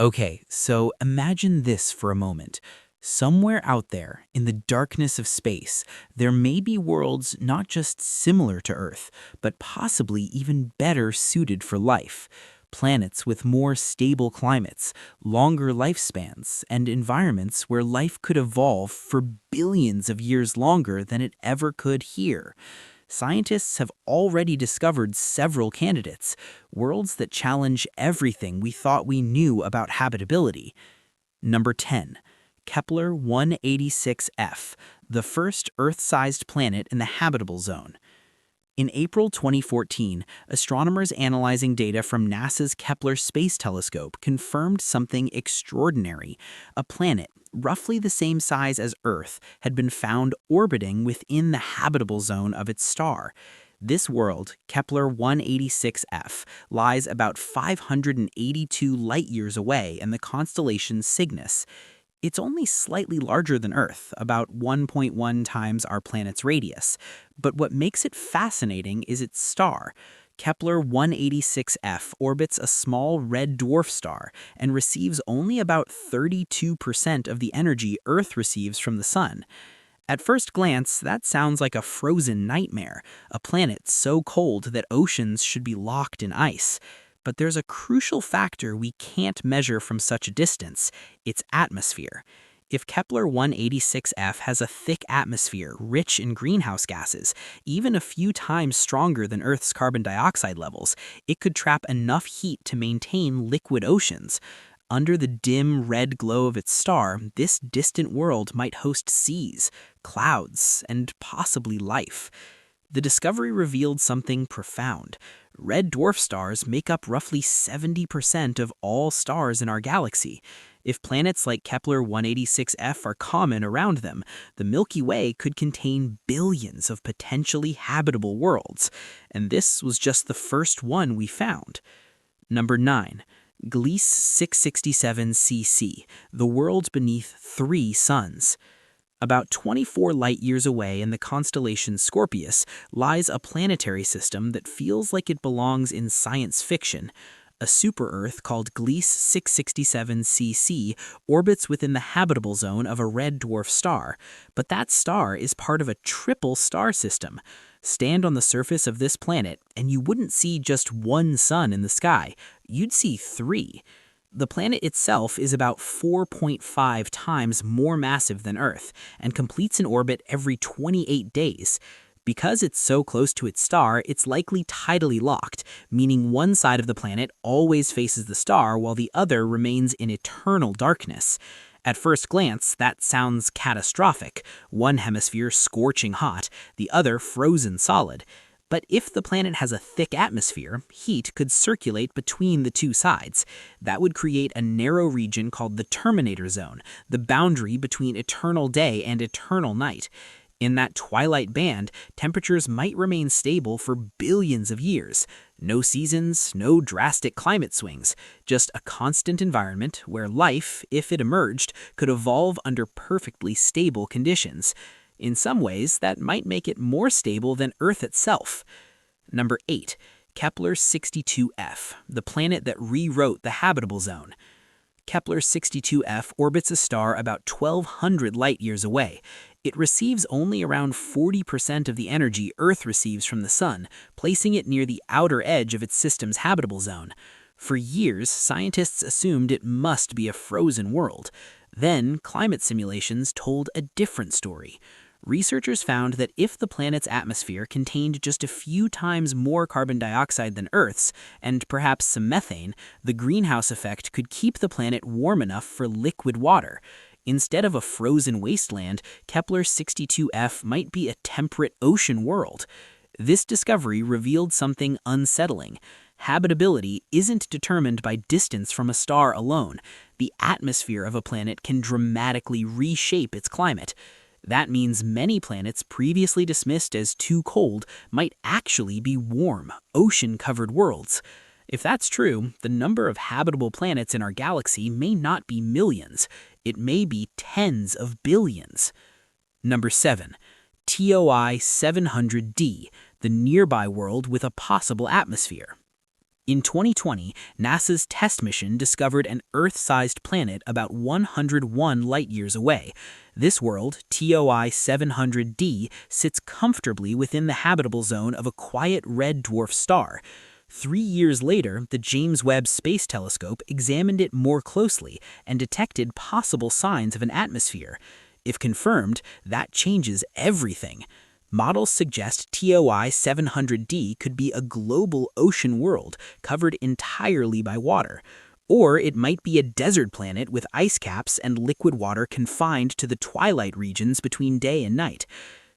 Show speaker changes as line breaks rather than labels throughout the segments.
Okay, so imagine this for a moment. Somewhere out there, in the darkness of space, there may be worlds not just similar to Earth, but possibly even better suited for life. Planets with more stable climates, longer lifespans, and environments where life could evolve for billions of years longer than it ever could here. Scientists have already discovered several candidates, worlds that challenge everything we thought we knew about habitability. Number 10. Kepler 186f, the first Earth-sized planet in the habitable zone. In April 2014, astronomers analyzing data from NASA's Kepler Space Telescope confirmed something extraordinary. A planet, roughly the same size as Earth, had been found orbiting within the habitable zone of its star. This world, Kepler 186f, lies about 582 light-years away in the constellation Cygnus. It's only slightly larger than Earth, about 1.1 times our planet's radius. But what makes it fascinating is its star. Kepler 186f orbits a small red dwarf star and receives only about 32% of the energy Earth receives from the Sun. At first glance, that sounds like a frozen nightmare, a planet so cold that oceans should be locked in ice. But there's a crucial factor we can't measure from such a distance: its atmosphere. If Kepler 186f has a thick atmosphere rich in greenhouse gases, even a few times stronger than Earth's carbon dioxide levels, it could trap enough heat to maintain liquid oceans. Under the dim red glow of its star, this distant world might host seas, clouds, and possibly life. The discovery revealed something profound. Red dwarf stars make up roughly 70% of all stars in our galaxy. If planets like Kepler 186f are common around them, the Milky Way could contain billions of potentially habitable worlds. And this was just the first one we found. Number 9. Gliese 667cc, the world beneath 3 suns. About 24 light-years away in the constellation Scorpius lies a planetary system that feels like it belongs in science fiction. A super-Earth called Gliese 667cc orbits within the habitable zone of a red dwarf star, but that star is part of a triple star system. Stand on the surface of this planet, and you wouldn't see just one sun in the sky, you'd see 3. The planet itself is about 4.5 times more massive than Earth and completes an orbit every 28 days. Because it's so close to its star, it's likely tidally locked, meaning one side of the planet always faces the star while the other remains in eternal darkness. At first glance, that sounds catastrophic, one hemisphere scorching hot, the other frozen solid. But if the planet has a thick atmosphere, heat could circulate between the two sides. That would create a narrow region called the terminator zone, the boundary between eternal day and eternal night. In that twilight band, temperatures might remain stable for billions of years. No seasons, no drastic climate swings, just a constant environment where life, if it emerged, could evolve under perfectly stable conditions. In some ways, that might make it more stable than Earth itself. Number 8. Kepler 62f, the planet that rewrote the habitable zone. Kepler 62f orbits a star about 1,200 light-years away. It receives only around 40% of the energy Earth receives from the Sun, placing it near the outer edge of its system's habitable zone. For years, scientists assumed it must be a frozen world. Then, climate simulations told a different story. Researchers found that if the planet's atmosphere contained just a few times more carbon dioxide than Earth's, and perhaps some methane, the greenhouse effect could keep the planet warm enough for liquid water. Instead of a frozen wasteland, Kepler 62f might be a temperate ocean world. This discovery revealed something unsettling. Habitability isn't determined by distance from a star alone. The atmosphere of a planet can dramatically reshape its climate. That means many planets previously dismissed as too cold might actually be warm, ocean-covered worlds. If that's true, the number of habitable planets in our galaxy may not be millions. It may be tens of billions. Number 7. TOI 700d, the nearby world with a possible atmosphere. In 2020, NASA's test mission discovered an Earth-sized planet about 101 light-years away. This world, TOI 700d, sits comfortably within the habitable zone of a quiet red dwarf star. 3 years later, the James Webb Space Telescope examined it more closely and detected possible signs of an atmosphere. If confirmed, that changes everything. Models suggest TOI 700d could be a global ocean world covered entirely by water. Or it might be a desert planet with ice caps and liquid water confined to the twilight regions between day and night.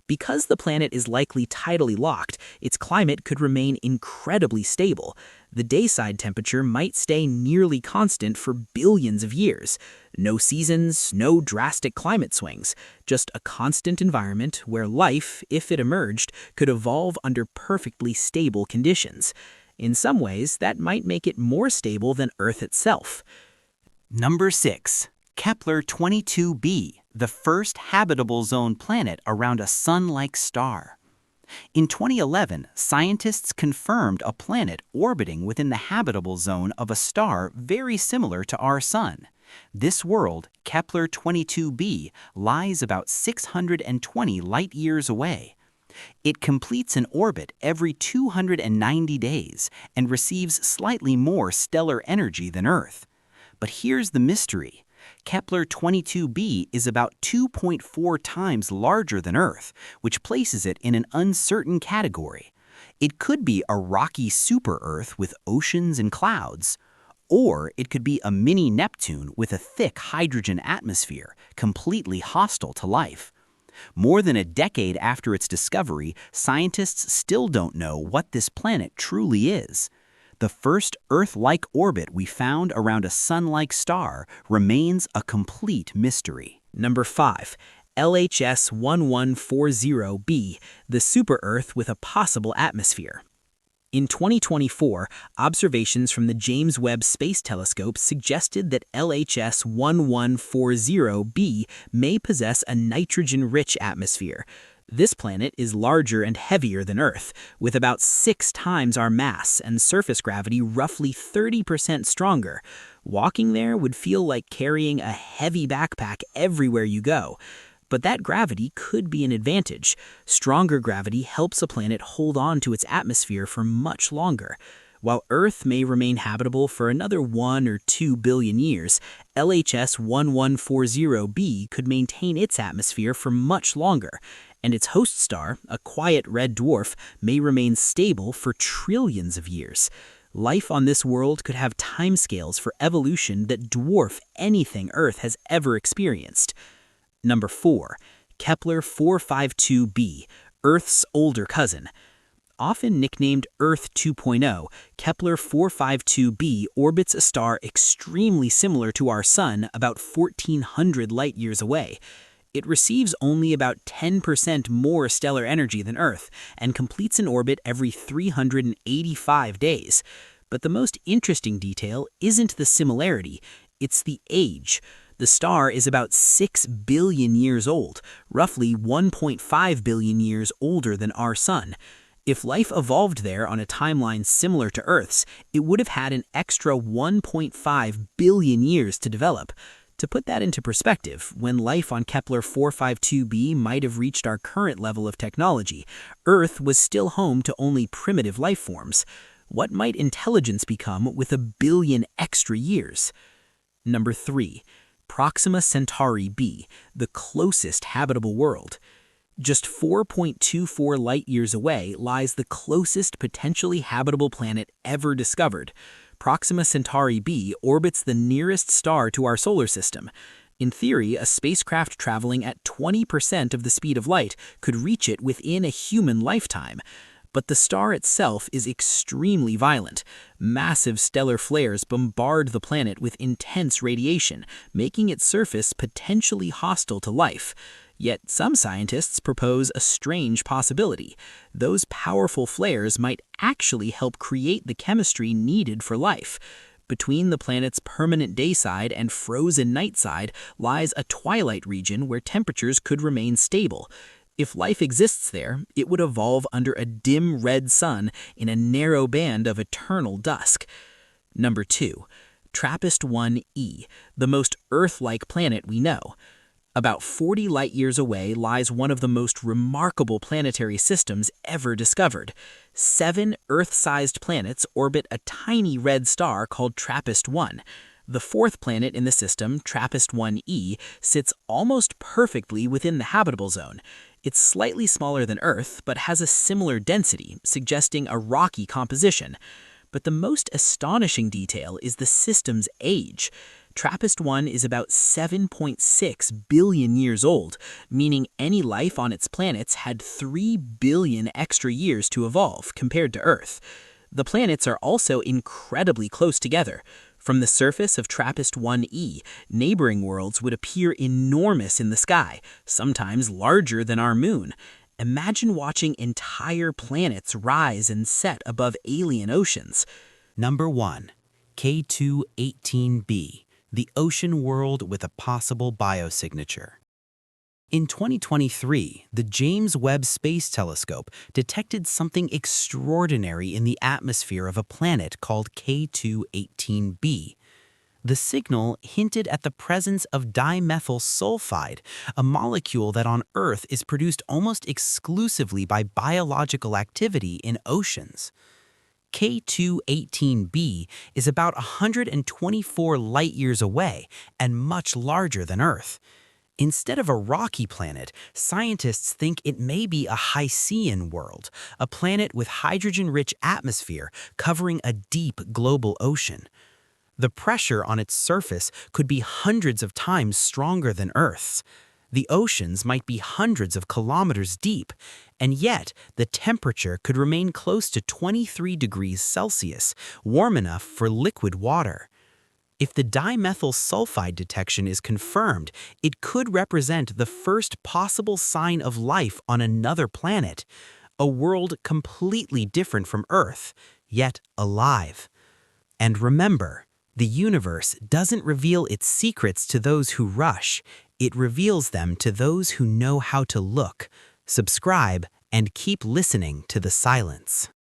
Because the planet is likely tidally locked, its climate could remain incredibly stable. The dayside temperature might stay nearly constant for billions of years. No seasons, no drastic climate swings, just a constant environment where life, if it emerged, could evolve under perfectly stable conditions. In some ways, that might make it more stable than Earth itself.
Number 6. Kepler 22b, the first habitable zone planet around a Sun-like star. In 2011, scientists confirmed a planet orbiting within the habitable zone of a star very similar to our Sun. This world, Kepler 22b, lies about 620 light-years away. It completes an orbit every 290 days and receives slightly more stellar energy than Earth. But here's the mystery. Kepler 22b is about 2.4 times larger than Earth, which places it in an uncertain category. It could be a rocky super-Earth with oceans and clouds, or it could be a mini Neptune with a thick hydrogen atmosphere, completely hostile to life. More than a decade after its discovery, scientists still don't know what this planet truly is. The first Earth-like orbit we found around a Sun-like star remains a complete mystery.
Number 5. LHS 1140b, the super-Earth with a possible atmosphere. In 2024, observations from the James Webb Space Telescope suggested that LHS 1140b may possess a nitrogen-rich atmosphere. This planet is larger and heavier than Earth, with about 6 times our mass and surface gravity roughly 30% stronger. Walking there would feel like carrying a heavy backpack everywhere you go. But that gravity could be an advantage. Stronger gravity helps a planet hold on to its atmosphere for much longer. While Earth may remain habitable for another 1 or 2 billion years, LHS 1140b could maintain its atmosphere for much longer, and its host star, a quiet red dwarf, may remain stable for trillions of years. Life on this world could have timescales for evolution that dwarf anything Earth has ever experienced. Number 4. Kepler 452b, Earth's older cousin. Often nicknamed Earth 2.0, Kepler 452b orbits a star extremely similar to our Sun about 1,400 light-years away. It receives only about 10% more stellar energy than Earth and completes an orbit every 385 days. But the most interesting detail isn't the similarity, it's the age. The star is about 6 billion years old, roughly 1.5 billion years older than our Sun. If life evolved there on a timeline similar to Earth's, it would have had an extra 1.5 billion years to develop. To put that into perspective, when life on Kepler 452b might have reached our current level of technology, Earth was still home to only primitive life forms. What might intelligence become with a billion extra years? Number 3. Proxima Centauri b, the closest habitable world. Just 4.24 light-years away lies the closest potentially habitable planet ever discovered. Proxima Centauri b orbits the nearest star to our solar system. In theory, a spacecraft traveling at 20% of the speed of light could reach it within a human lifetime. But the star itself is extremely violent. Massive stellar flares bombard the planet with intense radiation, making its surface potentially hostile to life. Yet some scientists propose a strange possibility. Those powerful flares might actually help create the chemistry needed for life. Between the planet's permanent day side and frozen night side lies a twilight region where temperatures could remain stable. If life exists there, it would evolve under a dim red sun in a narrow band of eternal dusk. Number 2. TRAPPIST-1e, the most Earth-like planet we know. About 40 light-years away lies one of the most remarkable planetary systems ever discovered. 7 Earth-sized planets orbit a tiny red star called TRAPPIST-1. The fourth planet in the system, TRAPPIST-1e, sits almost perfectly within the habitable zone. It's slightly smaller than Earth, but has a similar density, suggesting a rocky composition. But the most astonishing detail is the system's age. TRAPPIST-1 is about 7.6 billion years old, meaning any life on its planets had 3 billion extra years to evolve compared to Earth. The planets are also incredibly close together. From the surface of TRAPPIST-1e, neighboring worlds would appear enormous in the sky, sometimes larger than our moon. Imagine watching entire planets rise and set above alien oceans.
Number 1. K2-18b, the ocean world with a possible biosignature. In 2023, the James Webb Space Telescope detected something extraordinary in the atmosphere of a planet called K2-18b. The signal hinted at the presence of dimethyl sulfide, a molecule that on Earth is produced almost exclusively by biological activity in oceans. K2-18b is about 124 light-years away and much larger than Earth. Instead of a rocky planet, scientists think it may be a Hycean world, a planet with hydrogen-rich atmosphere covering a deep global ocean. The pressure on its surface could be hundreds of times stronger than Earth's. The oceans might be hundreds of kilometers deep, and yet the temperature could remain close to 23 degrees Celsius, warm enough for liquid water. If the dimethyl sulfide detection is confirmed, it could represent the first possible sign of life on another planet, a world completely different from Earth, yet alive. And remember, the universe doesn't reveal its secrets to those who rush. It reveals them to those who know how to look. Subscribe and keep listening to the silence.